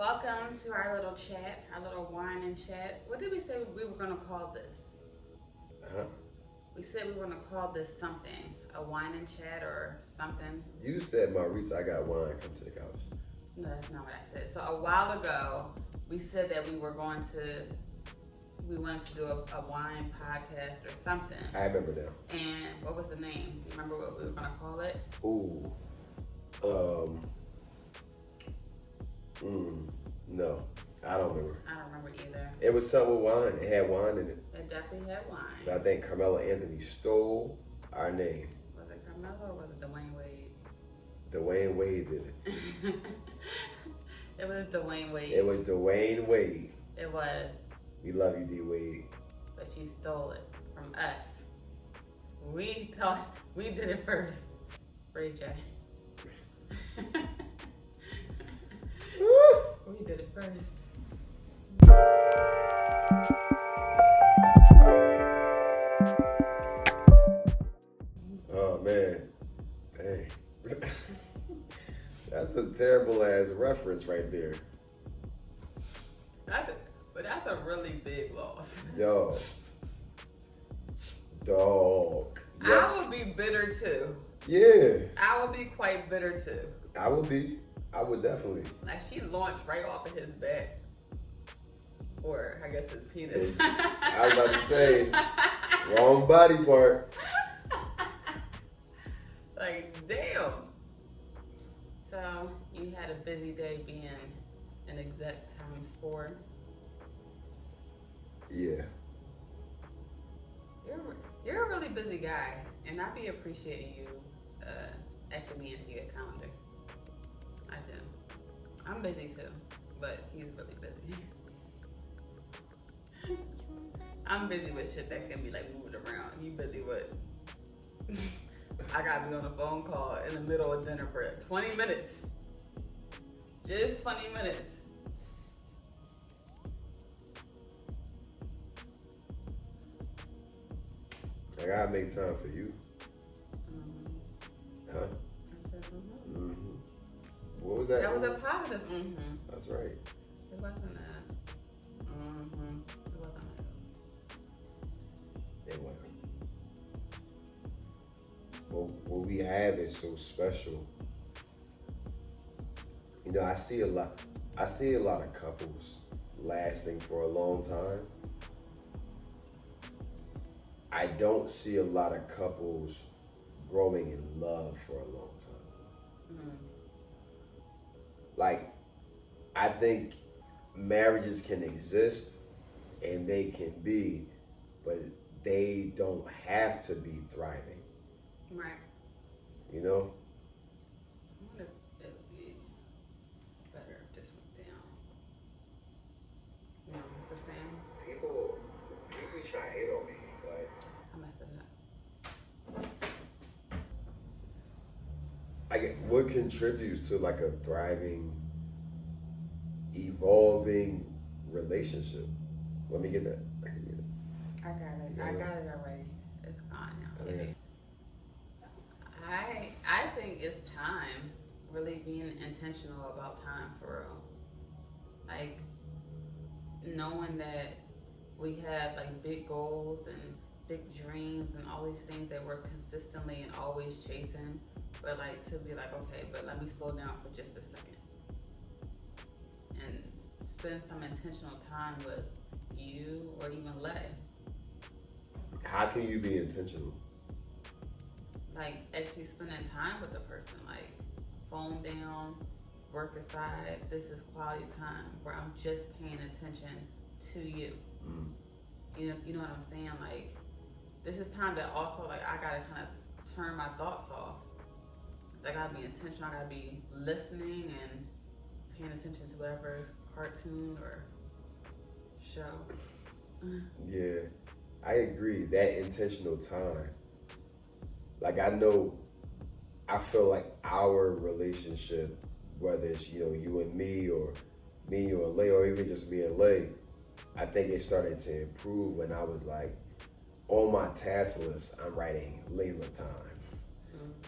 Welcome to our little chat, our little wine and chat. What did we say we were going to call this? Huh? We said we were going to call this something, a wine and chat or something. You said, Maurice, I got wine. Come to the couch. No, that's not what I said. So a while ago, we said that we wanted to do a wine podcast or something. I remember now. And what was the name? Do you remember what we were going to call it? Ooh. No, I don't remember. I don't remember either. It was something with wine. It had wine in it. It definitely had wine. But I think Carmelo Anthony stole our name. Was it Carmelo or was it Dwayne Wade? Dwayne Wade did it. It was Dwayne Wade. It was Dwayne Wade. It was. We love you, D. Wade. But you stole it from us. We thought we did it first. Ray J. We did it first. Oh man. Dang. That's a terrible ass reference right there. That's a really big loss. Yo. Dog. Yes. I would be bitter too. Yeah. I would be quite bitter too. I would be. I would definitely. Like she launched right off of his back. Or I guess his penis. I was about to say, wrong body part. Like, damn. So you had a busy day being an exec times 4. Yeah. You're a really busy guy, and I be appreciating you etching me into your calendar. I do. I'm busy too, but he's really busy. I'm busy with shit that can be like moved around. He busy with I gotta be on a phone call in the middle of dinner for 20 minutes. Just 20 minutes. I gotta make time for you. Huh? I said, Mm-hmm. What was that? That was a positive. That's right. It wasn't a. It wasn't a. It wasn't. But what we have is so special. You know, I see a lot of couples lasting for a long time. I don't see a lot of couples growing in love for a long time. Like, I think marriages can exist and they can be, but they don't have to be thriving. Right. You know? I wonder if it would be better if this went down. No, it's the same. People be trying to hate on me, but I messed it up. like, what contributes to like a thriving, evolving relationship? Let me get that. I can get it. I got it. You I got got it already. It's gone now. I think it's- I think it's time. Really being intentional about time for real. Like knowing that we have like big goals and big dreams and all these things that we're consistently and always chasing, but like to be like, okay, but let me slow down for just a second and spend some intentional time with you or even Lay. How can you be intentional? Like actually spending time with the person, like phone down, work aside. This is quality time where I'm just paying attention to you. You know what I'm saying? Like this is time that also like I gotta kind of turn my thoughts off. I gotta be intentional. I gotta be listening and paying attention to whatever cartoon or show. Yeah, I agree. That intentional time. Like I feel like our relationship, whether it's, you know, you and me or me, you and Lay, or even just me and Lay, I think it started to improve when I was like, on my task list, I'm writing Layla time,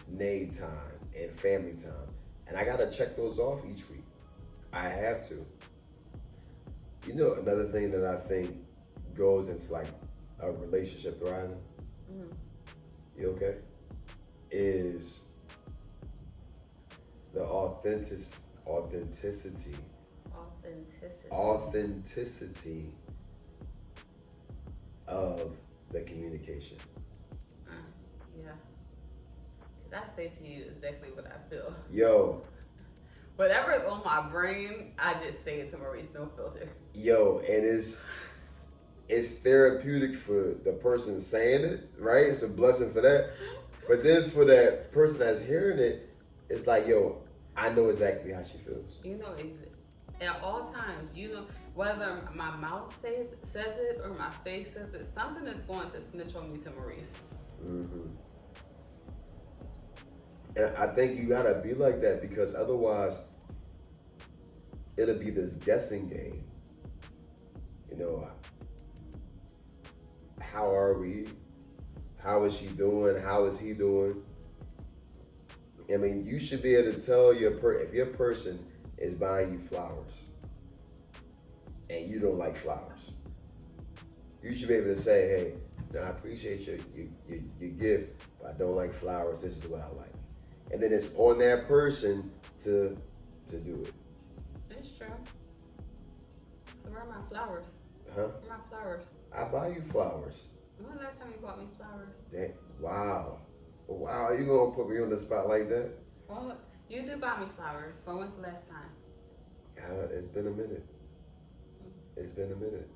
Nay time, and family time. And I gotta check those off each week. I have to. You know, another thing that I think goes into like a relationship thriving. Mm-hmm. You okay? Is the authenticity of the communication. Yeah. I say to you exactly what I feel. Yo. Whatever is on my brain, I just say it to Maurice, no filter. Yo, and it's therapeutic for the person saying it, right? It's a blessing for that. But then for that person that's hearing it, it's like, yo, I know exactly how she feels. You know, at all times, you know, whether my mouth says it or my face says it, something is going to snitch on me to Maurice. Mm-hmm. And I think you gotta be like that because otherwise, it'll be this guessing game. You know, how are we? How is she doing? How is he doing? I mean, you should be able to tell if your person is buying you flowers and you don't like flowers. You should be able to say, hey, no, I appreciate your gift, but I don't like flowers. This is what I like. And then it's on that person to do it. It's true. So where are my flowers? Huh? Where are my flowers? I buy you flowers. When was the last time you bought me flowers? Wow, you gonna put me on the spot like that? Well, you do buy me flowers, but when's the last time? It's been a minute. It's been a minute.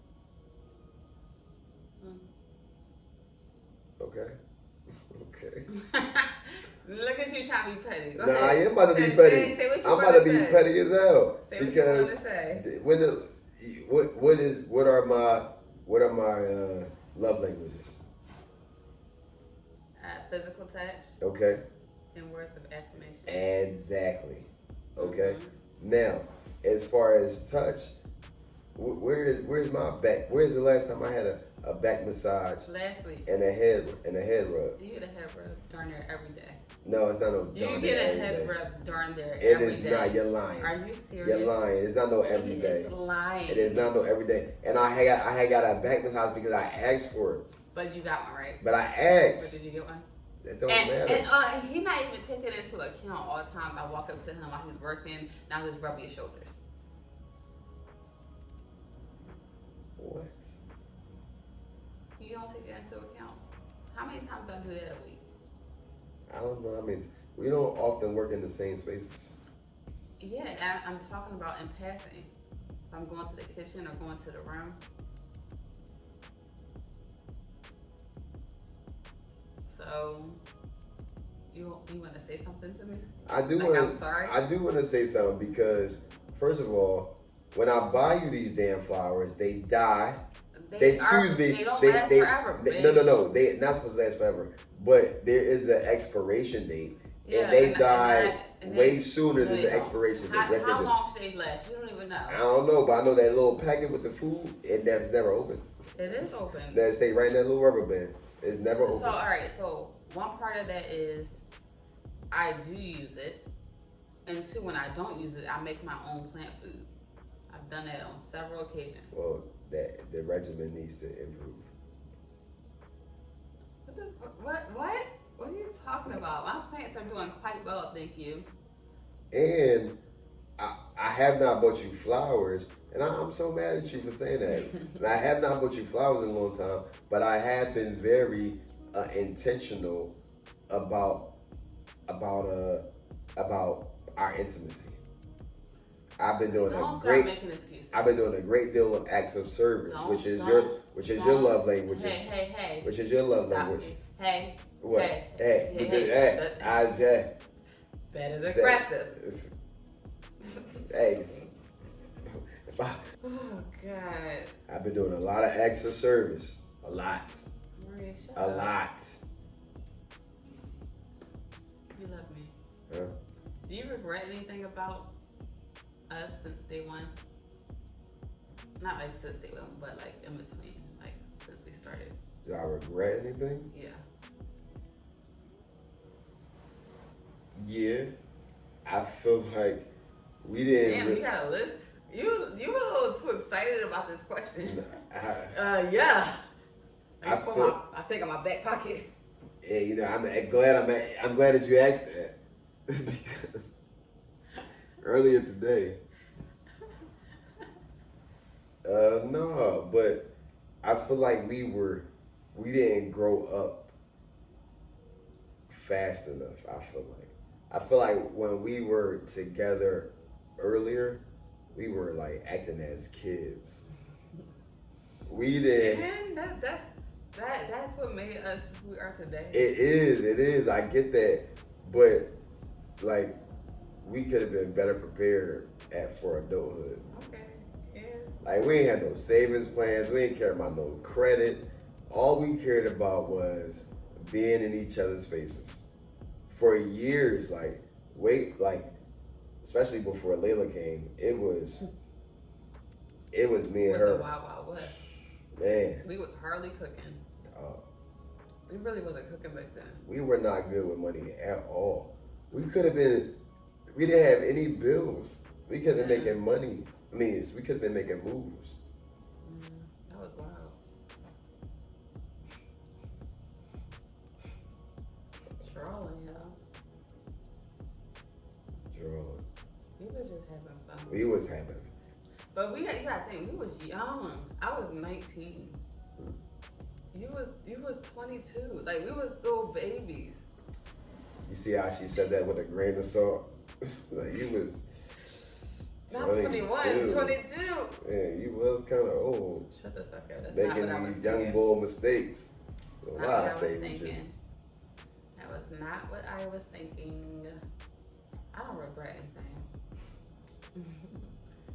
Okay. Okay. Look at you trying to be petty. Go nah, ahead. I am about to be petty. Say what you I'm about to be say. petty as hell. Say because what you want to say. What are my love languages? Physical touch. Okay. And words of affirmation. Exactly. Okay. Mm-hmm. Now, as far as touch, where's my back? Where's the last time I had a back massage? Last week. And a head rub. You get a head rub darn near every day. No, it's not no. You get a head rub darn near every day. It is not. You're lying. Are you serious? You're lying. It's not no every day. It's lying. It is not no every day. And I had got a back massage because I asked for it. But you got one, right? But I asked. But did you get one? It don't matter. And he not even taking into account all the times I walk up to him while he's working. Now he's rubbing your shoulders. What? You don't take that into account. How many times do I do that a week? I don't know. I mean, we don't often work in the same spaces. Yeah, I'm talking about in passing. If I'm going to the kitchen or going to the room. So, you want to say something to me? I do like, want. I'm sorry. I do want to say something because, first of all, when I buy you these damn flowers, they die. They don't last forever. No. They not supposed to last forever. But there is an expiration date, and they die way sooner than the expiration date. How long should they last? You don't even know. I don't know, but I know that little packet with the food, it's never open. It is open. That stay right in that little rubber band. It's never open. So all right. So one part of that is I do use it, and two, when I don't use it, I make my own plant food. I've done that on several occasions. Well, the regimen needs to improve. What? What are you talking about? My plants are doing quite well, thank you. And I have not bought you flowers, and I'm so mad at you for saying that. And I have not bought you flowers in a long time, but I have been very intentional about our intimacy. I've been doing I've been doing a great deal of acts of service, which is your love language. Hey. Which is your love language. Hey. What? Hey. That is aggressive. Hey. Oh God. I've been doing a lot of acts of service. A lot. Maria, a lot. You love me. Huh? Do you regret anything about us since day one? Not like since day one, but like in between, like since we started. Do I regret anything? Yeah. Yeah. I feel like we didn't. Damn, you got a list? You were a little too excited about this question. Yeah. I think on my back pocket. Yeah, you know, I'm glad that you asked that because earlier today. No, but I feel like we didn't grow up fast enough. I feel like when we were together earlier, we were like acting as kids. We did. Man, that's what made us who we are today. It is. I get that, but like we could have been better prepared for adulthood. Okay. Yeah. Like we ain't had no savings plans. We ain't care about no credit. All we cared about was being in each other's faces. For years, especially before Layla came, it was me and her. Was a Wild Wild West. Man. We was hardly cooking. We really wasn't cooking back then. We were not good with money at all. We didn't have any bills. We could have been making money. We could have been making moves. That was wild. Trolling, y'all. Drawing. We was just having fun. We was having. But you gotta think, we was young. I was 19. You was 22. Like, we was still babies. You see how she said that with a grain of salt? Like, you was... Not 21, 22. Yeah, you was kind of old. Shut the fuck up. That's making not what I was these young thinking. boy mistakes. That's not what I was thinking. That was not what I was thinking. I don't regret anything.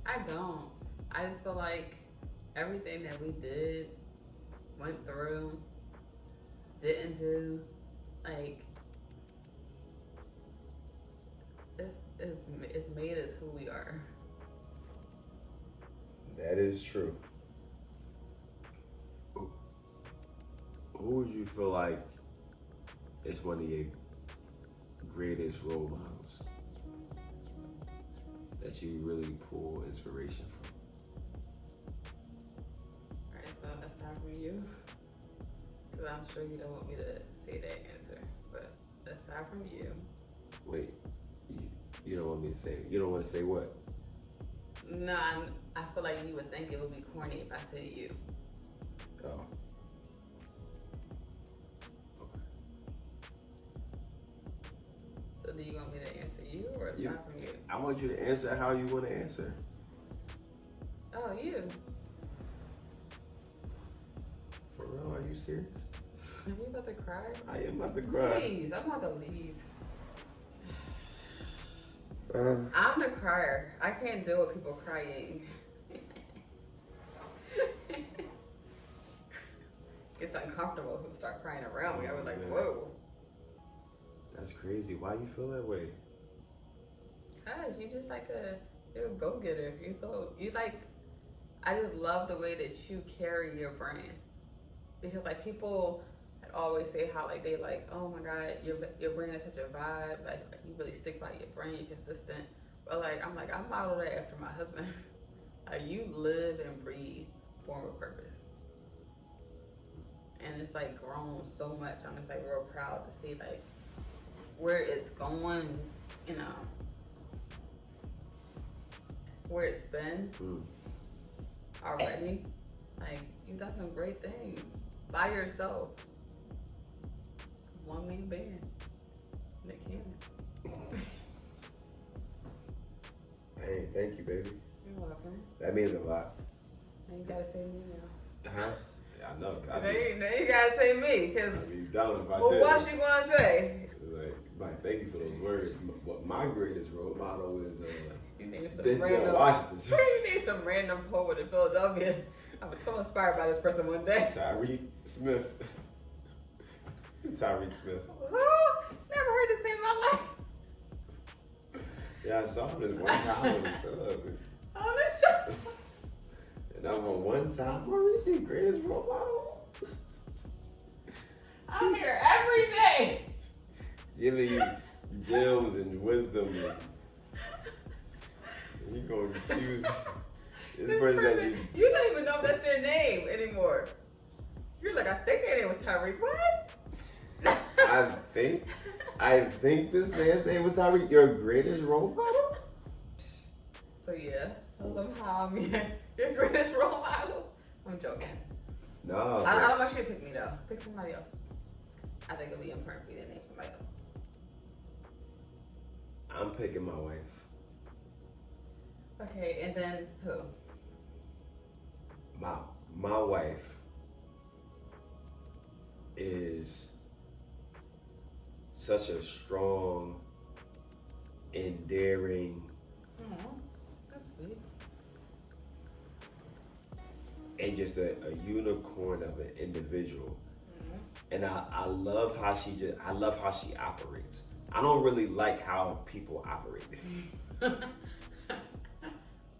I don't. I just feel like everything that we did, went through, didn't do, like, it's made us who we are. That is true. Who would you feel like is one of your greatest role models that you really pull inspiration from? Alright, so aside from you, because I'm sure you don't want me to say that answer, but aside from you. Wait, you don't want me to say, you don't want to say what? No, I feel like you would think it would be corny if I said you. Oh. Okay. So do you want me to answer you or aside from you? I want you to answer how you want to answer. Oh, you. For real? Are you serious? Are you about to cry? I am about to cry. Please, I'm about to leave. I'm the crier. I can't deal with people crying. It's uncomfortable if people start crying around me. I was like, whoa. That's crazy. Why you feel that way? Cause you just like you're a go-getter. I just love the way that you carry your brand. Because like people always say how like they like, oh my God, your brand is such a vibe. Like you really stick by your brand, you're consistent. But like I'm modeled that after my husband. Like you live and breathe form of purpose. And it's like grown so much. I'm just like real proud to see like where it's going, you know, where it's been already. Like you've done some great things by yourself. One man band. Nick Cannon. Hey, thank you, baby. You're welcome. That means a lot. Now you gotta say me now. Huh? Yeah, I know. Now you gotta say me, cause I'd be down if I well, did. what you gonna say? Like, Mike, thank you for those words. What my greatest role model is you need some Denzel random Washington. You need some random poet in Philadelphia. I was so inspired by this person one day. Tyreek Smith. Who's Tyreek Smith? Who? Never heard this name in my life. Yeah, I saw him this one time on the sub. Oh, this. And I'm on one time. Maurice, your greatest role model. I'm here every day. Giving you gems and wisdom. And You gonna choose this person that You don't even know if that's their name anymore. You're like, I think their name was Tyreek. What? I think this man's name was Tyreek. Your greatest role model? So yeah, so somehow I'm your greatest role model. I'm joking. No. I don't want you to pick me though. Pick somebody else. I think it'll be important for you to name somebody else. I'm picking my wife. Okay, and then who? My wife is such a strong, endearing. Oh, that's sweet. And just a unicorn of an individual. And I love how she operates. I don't really like how people operate.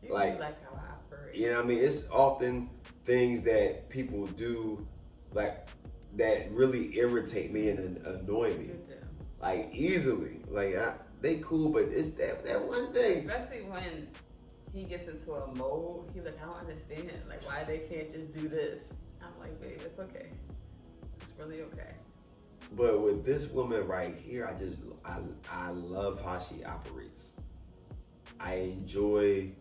You like how I operate. You know what I mean? It's often things that people do like that really irritate me and annoy me. Like easily. Like they cool, but it's that one thing. Especially when he gets into a mode, he's like, I don't understand. Like why they can't just do this. I'm like, babe, it's okay. It's really okay. But with this woman right here, I love how she operates. I enjoy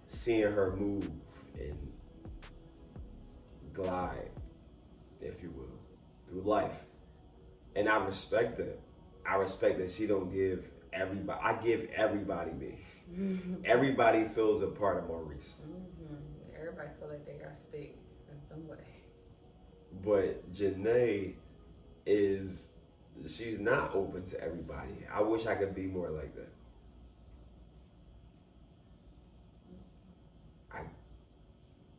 seeing her move and glide, if you will, through life. And I respect that. I respect that she don't give everybody. I give everybody me. Everybody feels a part of Maurice. Everybody feel like they got stake in some way. But Janae she's not open to everybody. I wish I could be more like that.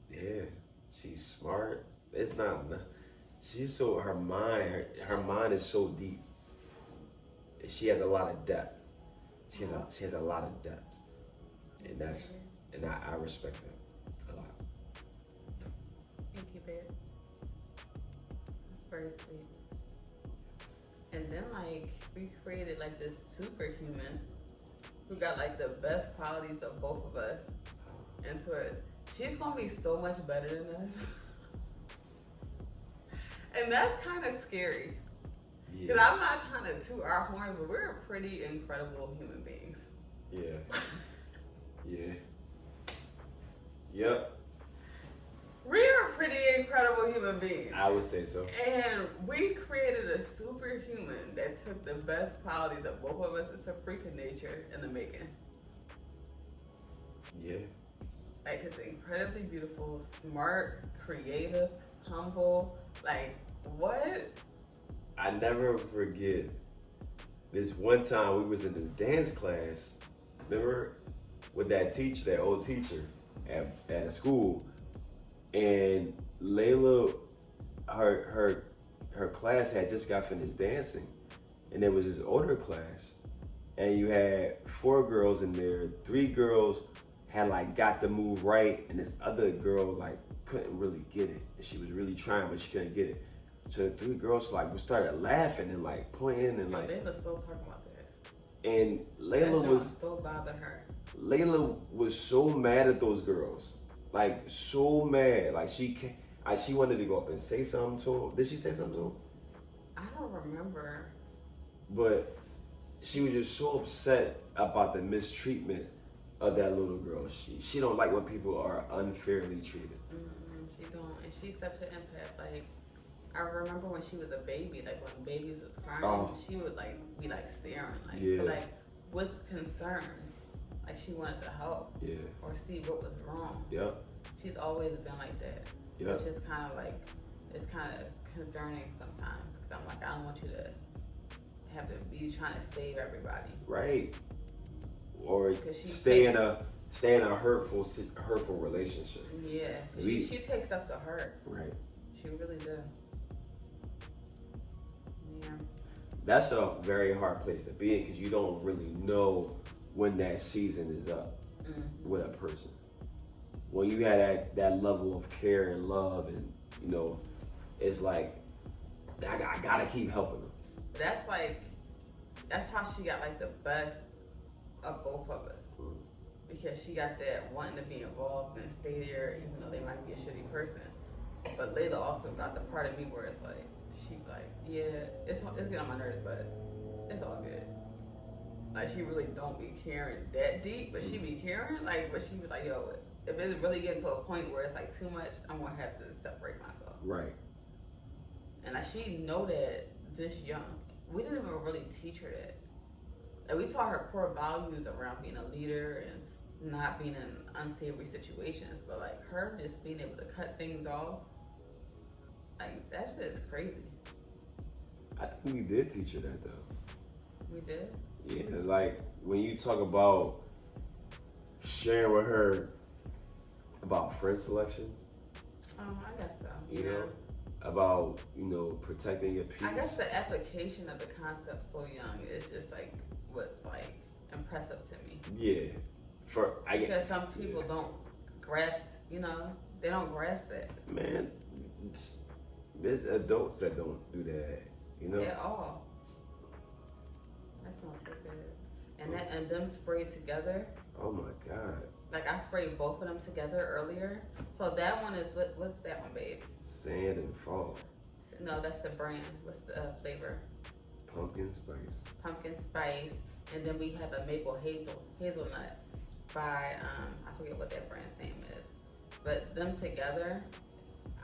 Yeah, she's smart. It's not. She's so her mind is so deep. She has a lot of depth. She has a lot of depth, and I respect that a lot. Thank you, babe. That's very sweet. And then like we created like this superhuman who got like the best qualities of both of us into it. She's gonna be so much better than us. And that's kind of scary. Because I'm not trying to toot our horns, but we're pretty incredible human beings. Yeah. Yeah. Yep. We're pretty incredible human beings. I would say so. And we created a superhuman that took the best qualities of both of us. It's a freak of nature in the making. Yeah. Like, it's incredibly beautiful, smart, creative, humble. Like, what? I never forget this one time we was in this dance class. Remember with that old teacher at a school, and Layla, her class had just got finished dancing, and there was this older class, and you had 4 girls in there. 3 girls had like got the move right, and this other girl like couldn't really get it. And she was really trying, but she couldn't get it. So the 3 girls like we started laughing and like pointing and like. Layla still talking about that. And Layla was still bother her. Layla was so mad at those girls, like so mad. Like she wanted to go up and say something to him. Did she say something to him? I don't remember. But she was just so upset about the mistreatment of that little girl. She don't like when people are unfairly treated. She don't, and she's such an empath. Like I remember when she was a baby, like when babies was crying, she would like be like staring, like but, like with concern, like she wanted to help, or see what was wrong. Yep. She's always been like that, yep. Which is kind of like it's kind of concerning sometimes because I'm like I don't want you to have to be trying to save everybody, right? Or stay in a hurtful relationship. Yeah, she takes stuff to heart. Right. She really does. Yeah. That's a very hard place to be in because you don't really know when that season is up with a person. When you had that level of care and love, and you know, it's like I gotta keep helping them. That's how she got like the best of both of us. because she got that wanting to be involved and stay there, even though they might be a shitty person. But Layla also got the part of me where it's like, she like, yeah, it's getting on my nerves, but it's all good. Like, she really don't be caring that deep, but she be caring, like, but she be like, yo, if it's really getting to a point where it's like too much, I'm gonna have to separate myself. Right. And like, she know that this young. We didn't even really teach her that. Like, we taught her core values around being a leader and not being in unsavory situations, but like her just being able to cut things off, like that shit is crazy. I think we did teach her that though. We did? Yeah, like when you talk about sharing with her about friend selection. I guess so. You know, about, protecting your peace. I guess the application of the concept so young is just like what's like impressive to me. Yeah. Because some people don't grasp, they don't grasp it. Man, there's adults that don't do that, At all. That smells so good. And them sprayed together. Oh my God. Like, I sprayed both of them together earlier. So that one is, what's that one, babe? Sand and Fog. No, that's the brand. What's the flavor? Pumpkin Spice. Pumpkin Spice. And then we have a maple hazelnut by, I forget what that brand's name is. But them together,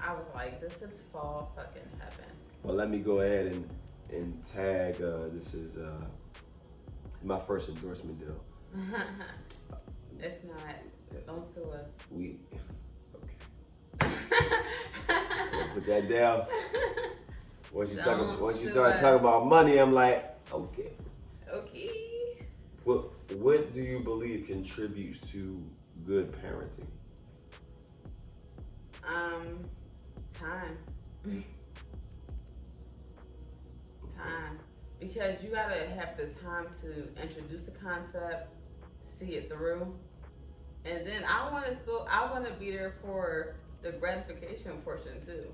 I was like, this is fall fucking heaven. Well, let me go ahead and tag, this is my first endorsement deal. It's not. Don't sue us. Okay. Put that down. Once you start talking about money, I'm like, okay. Okay. What do you believe contributes to good parenting? Time. Time. Because you gotta have the time to introduce the concept, see it through, and then I wanna be there for the gratification portion too,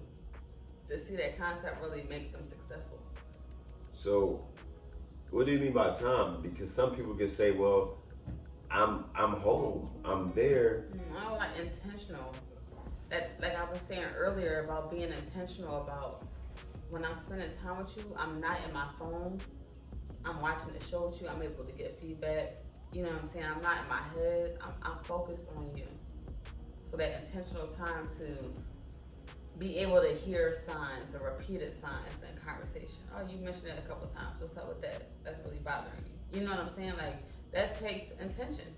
to see that concept really make them successful. So, what do you mean by time? Because some people can say, well, I'm home, I'm there. I was like intentional. Like I was saying earlier about being intentional about when I'm spending time with you, I'm not in my phone. I'm watching the show with you. I'm able to get feedback. You know what I'm saying? I'm not in my head. I'm focused on you. So that intentional time to be able to hear signs or repeated signs in conversation. Oh, you mentioned it a couple times. What's up with that? That's really bothering you. You know what I'm saying? Like, that takes intention.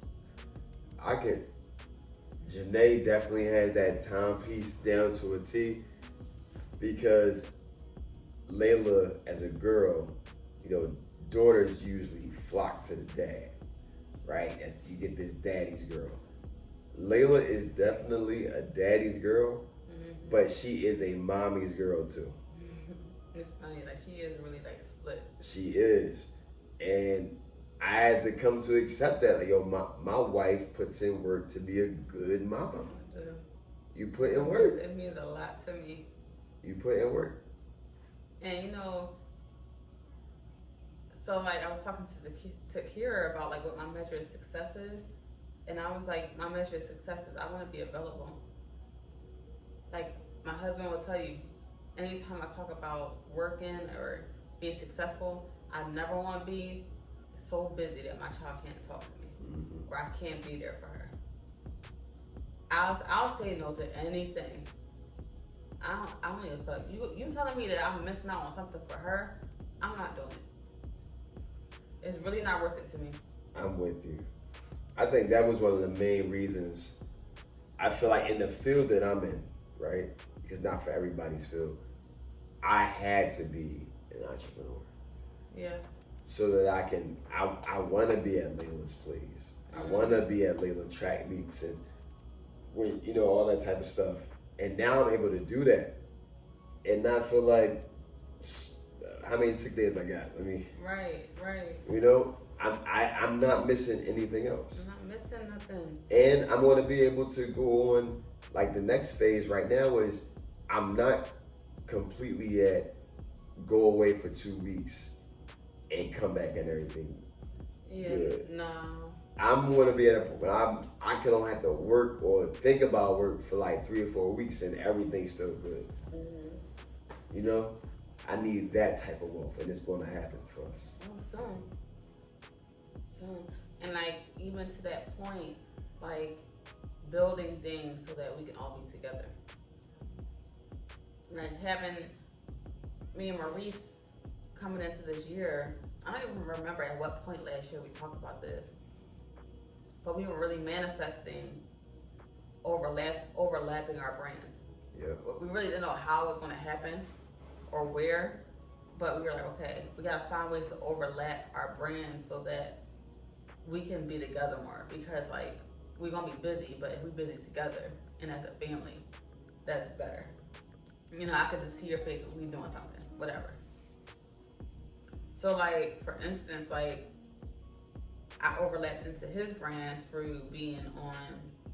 Janae definitely has that timepiece down to a T, because Layla, as a girl, daughters usually flock to the dad, right? You get this daddy's girl. Layla is definitely a daddy's girl, but she is a mommy's girl too. It's funny, like she is really like split. She is, and I had to come to accept that. Like, my wife puts in work to be a good mom. You put in work. It means a lot to me. You put in work. And so like I was talking to Kira about like what my measure of success is, and I was like, my measure of success is I want to be available. Like, my husband will tell you, anytime I talk about working or being successful, I never want to be so busy that my child can't talk to me, or I can't be there for her. I'll say no to anything. I don't even fuck. You telling me that I'm missing out on something for her, I'm not doing it. It's really not worth it to me. I'm with you. I think that was one of the main reasons I feel like in the field that I'm in, right? Because not for everybody's field, I had to be an entrepreneur. Yeah. So that I want to be at Layla's plays. I want to be at Layla track meets and all that type of stuff. And now I'm able to do that and not feel like, how many sick days I got? Right. I'm not missing anything else. I'm not missing nothing. And I'm going to be able to go on, like, the next phase right now is I'm not completely yet go away for 2 weeks and come back and everything. Yeah, good. no. I'm gonna be at a point when I can don't have to work or think about work for like 3 or 4 weeks and everything's still good. You know, I need that type of wealth, and it's gonna happen for us. Oh, soon. And like even to that point, like building things so that we can all be together. Like having me and Maurice coming into this year, I don't even remember at what point last year we talked about this, but we were really manifesting overlapping our brands. Yeah. We really didn't know how it was going to happen or where, but we were like, okay, we got to find ways to overlap our brands so that we can be together more, because like we're going to be busy, but if we're busy together and as a family, that's better. You know, I could just see your face when we doing something, whatever. So like, for instance, like I overlapped into his brand through being on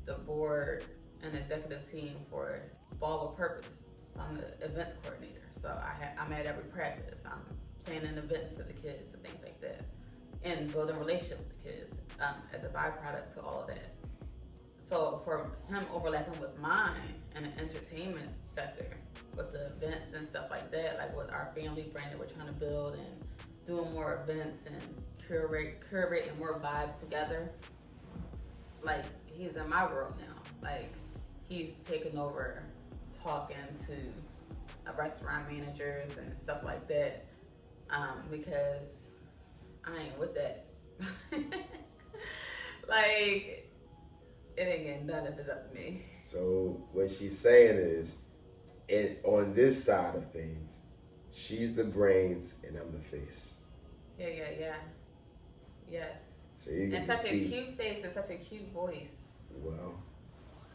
the board and executive team for Ball with Purpose. So I'm the events coordinator. So I'm at every practice. I'm planning events for the kids and things like that, and building relationships with the kids as a byproduct to all of that. So for him overlapping with mine in the entertainment sector, with the events and stuff like that, like with our family brand that we're trying to build and doing more events and curating more vibes together, like he's in my world now. Like he's taken over talking to restaurant managers and stuff like that, because I ain't with that. Like it ain't getting done if it's up to me. So what she's saying is, on this side of things, she's the brains and I'm the face. Yeah. Yes. So you and get such to see, a cute face and such a cute voice. Well,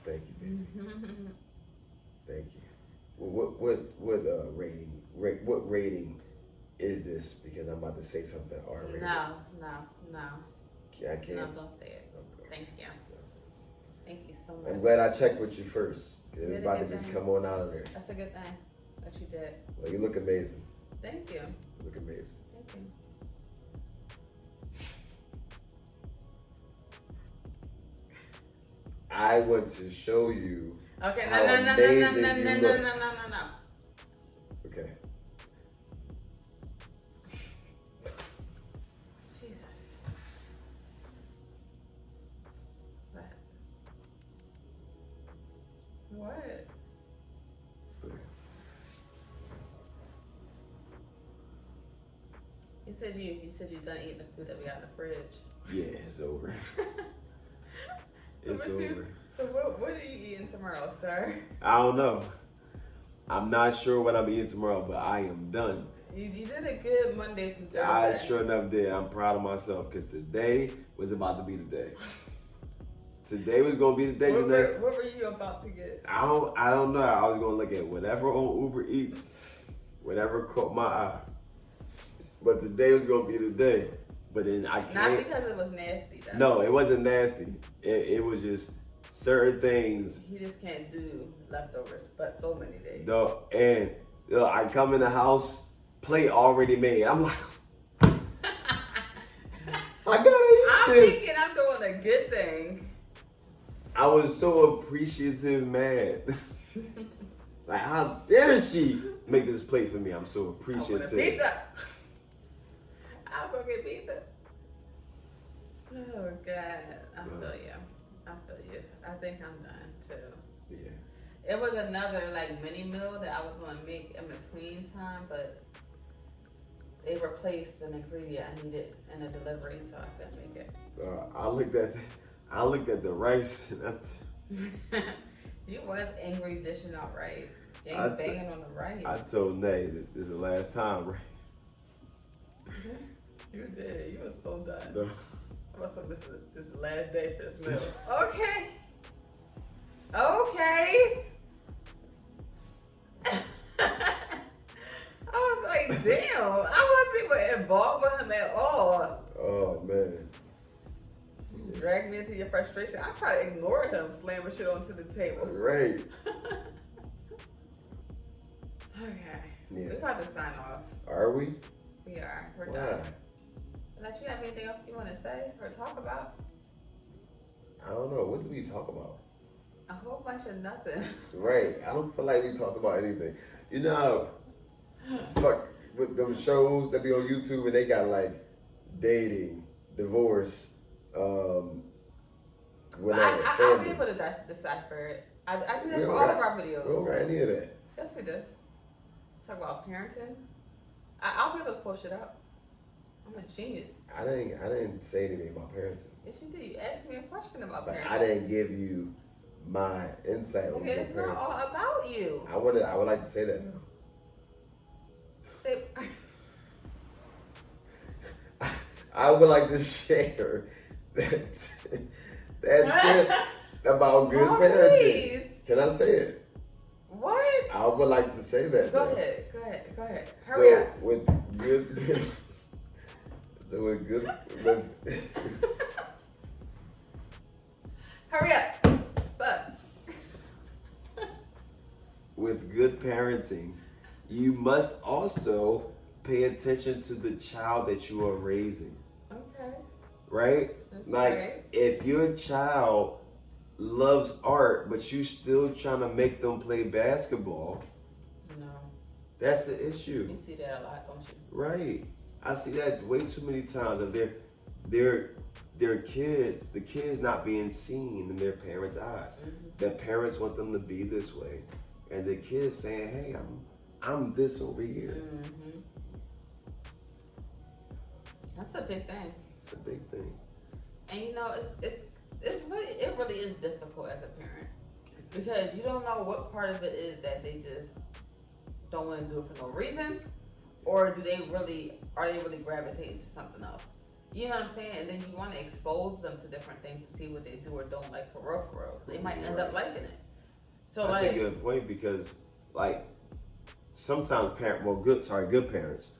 thank you, baby. Thank you. Well, what rating is this? Because I'm about to say something R-rated. No. I can't. No, don't say it. Okay. Thank you. Thank you so much. I'm glad I checked with you first. You It's did about a to good just thing. come on out of there. That's a good thing that you did. Well, you look amazing. Thank you. You look amazing. Thank you. I want to show you. Okay, how no. amazing you look. No. Okay. Jesus. What? You said you done eating the food that we got in the fridge. Yeah, it's over. It's So over. So what are you eating tomorrow, sir? I don't know. I'm not sure what I'm eating tomorrow, but I am done. You did a good Monday through Thursday. I sure enough did. I'm proud of myself because today was about to be the day. Today was gonna be the day. What were you about to get? I don't know. I was gonna look at whatever on Uber Eats, whatever caught my eye. But today was gonna be the day. But then I can't. Not because it was nasty, though. No, it wasn't nasty. It was just certain things. You just can't do leftovers, but so many days. Though, and I come in the house, plate already made. I'm like, I gotta eat I'm this. thinking I'm doing a good thing. I was so appreciative, mad. Like, how dare she make this plate for me? I'm so appreciative. I want a pizza. I'll go get pizza. Oh God, I feel you. I think I'm done too. Yeah. It was another like mini meal that I was gonna make in between time, but they replaced an ingredient I needed in a delivery, so I couldn't make it. I looked at the rice. And that's. You was angry dishing out rice, banging on the rice. I told Nay that this is the last time, right? You did. You was so done. No. This is the last day for this meal. Okay. I was like, damn. I wasn't even involved with him at all. Oh man. You dragged me into your frustration. I tried to ignore him slamming shit onto the table. Right. Okay. Yeah. We're about to sign off. Are we? We are. We're Why? done. Unless you have anything else you want to say or talk about? I don't know. What did we talk about? A whole bunch of nothing. Right. I don't feel like we talked about anything. You know, fuck with them shows that be on YouTube and they got like dating, divorce, whatever. I'll be able to decipher it. I do that for all of our videos. We don't got any of that. Yes, we do. Talk about parenting. I'll be able to pull shit out. I'm a genius. I didn't say anything about parenting. Yes, you did. You asked me a question about But parenting. I didn't give you my insight on Okay, your it's parenting. not all about you. I would like to say that now. Say, I would like to share that tip about good parenting. please. Can I say it? What? I would like to say that. Go now. ahead. Hurry up. With good, so with good, with, Hurry up. with good parenting, you must also pay attention to the child that you are raising. Okay. Right? That's like right. if your child loves art, but you still trying to make them play basketball, No. that's the issue. You see that a lot, don't you? Right. I see that way too many times of their kids, the kids not being seen in their parents' eyes. Mm-hmm. Their parents want them to be this way. And the kids saying, hey, I'm this over here. Mm-hmm. That's a big thing. It's a big thing. And you know, it really is difficult as a parent because you don't know what part of it is that they just don't want to do it for no reason, or are they really gravitating to something else? You know what I'm saying? And then you want to expose them to different things to see what they do or don't like for real. 'Cause they might end up liking it. So that's a good point because like sometimes good parents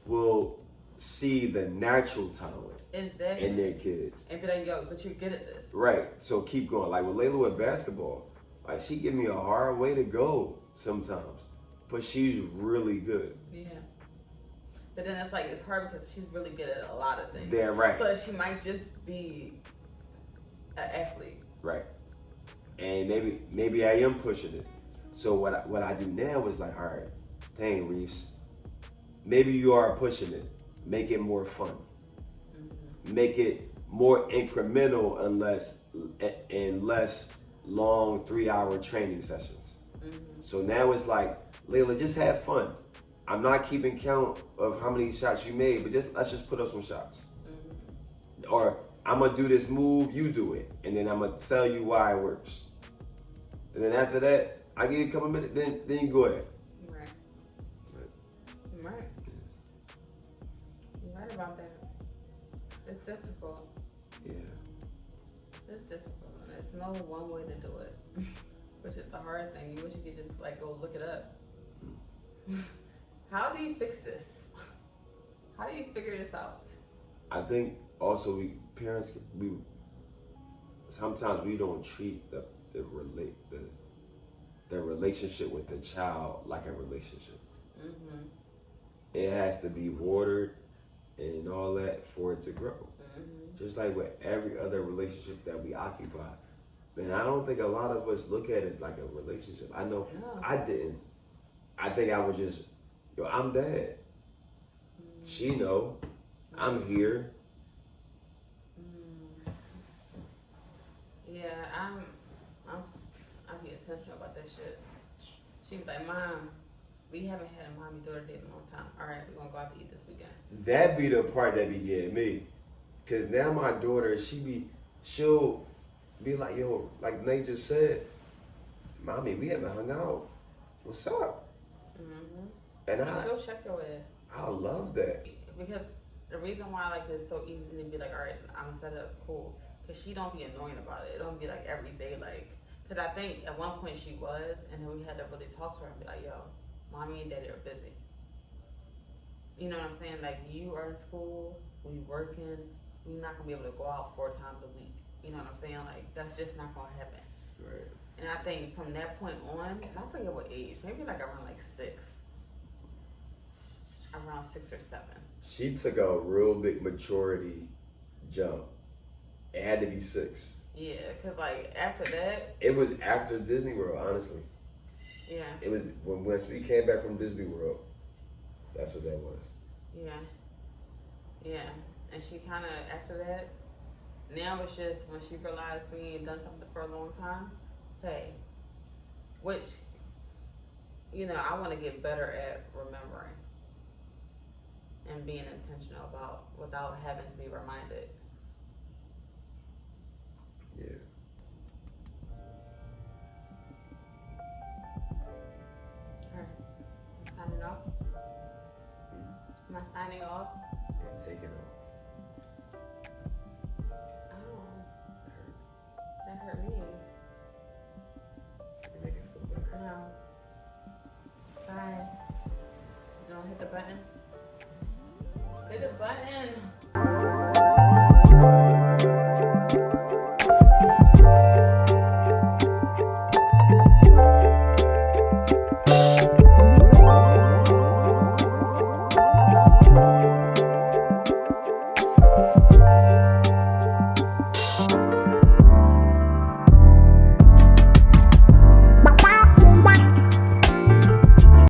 will see the natural talent in their kids. And be like, yo, but you're good at this. Right. So keep going. Like with Layla with basketball, like she give me a hard way to go sometimes. But she's really good. Yeah. But then it's like it's hard because she's really good at a lot of things. Yeah, right. So she might just be an athlete. Right. And maybe I am pushing it. So what I do now is like, all right, dang Reese, maybe you are pushing it. Make it more fun. Mm-hmm. Make it more incremental and less long 3-hour training sessions. Mm-hmm. So now it's like, Layla, just have fun. I'm not keeping count of how many shots you made, but let's just put up some shots. Mm-hmm. Or I'm gonna do this move, you do it, and then I'm gonna tell you why it works. And then after that, I give you a couple minutes, then you go ahead. Right. You're right about that. It's difficult. Yeah. It's difficult. And there's no one way to do it, which is the hard thing. You wish you could just like go look it up. How do you fix this? How do you figure this out? I think also parents sometimes we don't treat the relationship with the child like a relationship. Mm-hmm. It has to be watered and all that for it to grow. Mm-hmm. Just like with every other relationship that we occupy. Man, I don't think a lot of us look at it like a relationship. I know I didn't. I think I was just, I'm dad. Mm-hmm. She know. I'm here. Yeah, I be intentional about that shit. She was like, Mom, we haven't had a mommy-daughter date in a long time. All right, we're gonna go out to eat this weekend. That be the part that be getting me. Cause now my daughter, she'll be like, yo, like Nate just said, Mommy, we haven't hung out. What's up? Mm-hmm. And she'll check your ass. I love that. Because the reason why like it's so easy to be like, all right, I'm gonna set it up cool. Cause she don't be annoying about it. It don't be like every day like. Cause I think at one point she was, and then we had to really talk to her and be like, yo, Mommy and Daddy are busy. You know what I'm saying? Like you are in school, we working, we're not gonna be able to go out 4 times a week. You know what I'm saying? Like that's just not gonna happen. Right. And I think from that point on, and I forget what age, maybe like around like 6. Around 6 or 7. She took a real big maturity jump. It had to be 6. Yeah, cause like after that, It was after Disney World, honestly. yeah, It was once we came back from Disney World. That's what that was. yeah, yeah. And she kind of after that. Now it's just when she realized we ain't done something for a long time. Hey, which I want to get better at remembering and being intentional about without having to be reminded. Yeah. All right, I'm signing off. Am I signing off? And taking off. Oh, that hurt me. Let me make it feel better. No. Bye. You gonna hit the button? Hit the button.